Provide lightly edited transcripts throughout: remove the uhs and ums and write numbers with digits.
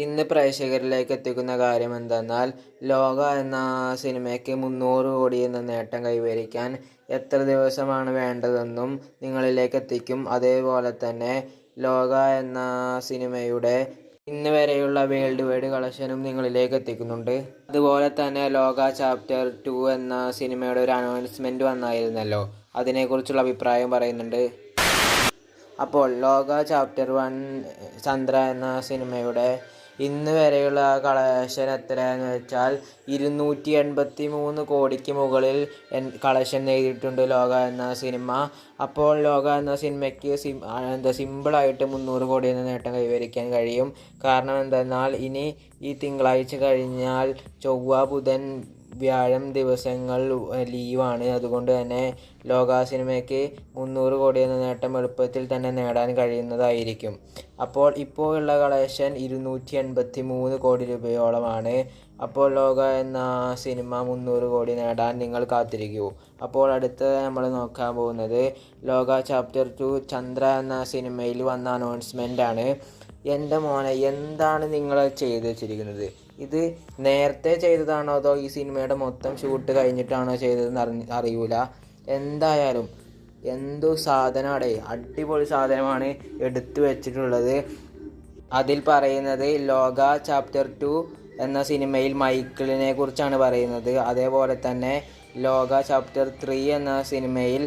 ഇന്ന് പ്രേക്ഷകരിലേക്ക് എത്തിക്കുന്ന കാര്യം എന്തെന്നാൽ ലോക എന്ന സിനിമയ്ക്ക് 300 കോടി എന്ന നേട്ടം കൈവരിക്കാൻ എത്ര ദിവസമാണ് വേണ്ടതെന്നും നിങ്ങളിലേക്ക് എത്തിക്കും. അതേപോലെ തന്നെ ലോക എന്ന സിനിമയുടെ ഇന്ന് വരെയുള്ള വേൾഡ് വൈഡ് കളക്ഷനും നിങ്ങളിലേക്ക് എത്തിക്കുന്നുണ്ട്. അതുപോലെ തന്നെ ലോക ചാപ്റ്റർ 2 എന്ന സിനിമയുടെ ഒരു അനൗൺസ്മെൻറ്റ് വന്നായിരുന്നല്ലോ, അതിനെക്കുറിച്ചുള്ള അഭിപ്രായം പറയുന്നുണ്ട്. അപ്പോൾ ലോക ചാപ്റ്റർ 1 ചന്ദ്ര എന്ന സിനിമയുടെ ഇന്ന് വരെയുള്ള കളക്ഷൻ എത്രയാണെന്ന് വെച്ചാൽ 283 കോടിക്ക് മുകളിൽ കളക്ഷൻ നേടിയിട്ടുണ്ട് ലോക എന്ന സിനിമ. അപ്പോൾ ലോക എന്ന സിനിമയ്ക്ക് സിമ്പിളായിട്ട് 300 കോടി എന്ന നേട്ടം കൈവരിക്കാൻ കഴിയും. കാരണം എന്തെന്നാൽ ഇനി ഈ തിങ്കളാഴ്ച കഴിഞ്ഞാൽ ചൊവ്വ, ബുധൻ, വ്യാഴം ദിവസങ്ങൾ ലീവാണ്. അതുകൊണ്ട് തന്നെ ലോക സിനിമയ്ക്ക് 300 കോടി എന്ന നേട്ടം എളുപ്പത്തിൽ തന്നെ നേടാൻ കഴിയുന്നതായിരിക്കും. അപ്പോൾ ഇപ്പോഴുള്ള കളക്ഷൻ 283 കോടി രൂപയോളമാണ്. അപ്പോൾ ലോക എന്ന സിനിമ 300 കോടി നേടാൻ നിങ്ങൾ കാത്തിരിക്കൂ. അപ്പോൾ അടുത്ത് നമ്മൾ നോക്കാൻ പോകുന്നത് ലോക ചാപ്റ്റർ 2 ചന്ദ്ര എന്ന സിനിമയിൽ വന്ന അനൗൺസ്മെൻ്റ് ആണ്. എൻ്റെ മോനെ, എന്താണ് നിങ്ങൾ ചെയ്ത് വെച്ചിരിക്കുന്നത്? ഇത് നേരത്തെ ചെയ്തതാണോ അതോ ഈ സിനിമയുടെ മൊത്തം ഷൂട്ട് കഴിഞ്ഞിട്ടാണോ ചെയ്തതെന്ന് അറിയൂല. എന്തായാലും എന്തു സാധനമാണ്, അടിപൊളി സാധനമാണ് എടുത്തു വെച്ചിട്ടുള്ളത്. അതിൽ പറയുന്നത് ലോക ചാപ്റ്റർ 2 എന്ന സിനിമയിൽ മൈക്കിളിനെ കുറിച്ചാണ് പറയുന്നത്. അതേപോലെ തന്നെ ലോക ചാപ്റ്റർ 3 എന്ന സിനിമയിൽ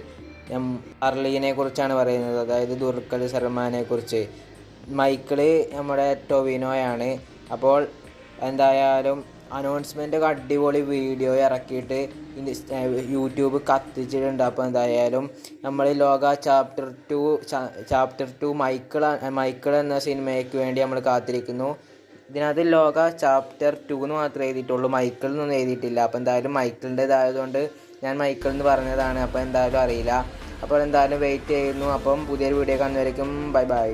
അർലീനെ കുറിച്ചാണ് പറയുന്നത്, അതായത് ദുൽഖർ സൽമാനെ കുറിച്ച്. മൈക്കിള് നമ്മുടെ ടൊവിനോയാണ്. അപ്പോൾ എന്തായാലും അനൗൺസ്മെൻ്റ് ഒക്കെ അടിപൊളി വീഡിയോ ഇറക്കിയിട്ട് യൂട്യൂബ് കത്തിച്ചിട്ടുണ്ട്. അപ്പോൾ എന്തായാലും നമ്മൾ ലോക ചാപ്റ്റർ 2 മൈക്കിൾ എന്ന സിനിമയ്ക്ക് വേണ്ടി നമ്മൾ കാത്തിരിക്കുന്നു. ഇതിനകത്ത് ലോക ചാപ്റ്റർ 2 എന്ന് മാത്രമേ എഴുതിയിട്ടുള്ളൂ, മൈക്കിൾ എന്നൊന്നും എഴുതിയിട്ടില്ല. അപ്പോൾ എന്തായാലും മൈക്കിളിൻ്റെതായതുകൊണ്ട് ഞാൻ മൈക്കിൾ എന്ന് പറഞ്ഞതാണ്. അപ്പോൾ എന്തായാലും അറിയില്ല. അപ്പോൾ എന്തായാലും വെയിറ്റ് ചെയ്യുന്നു. അപ്പം പുതിയൊരു വീഡിയോ കാണുന്നവരേക്കും ബൈ ബൈ.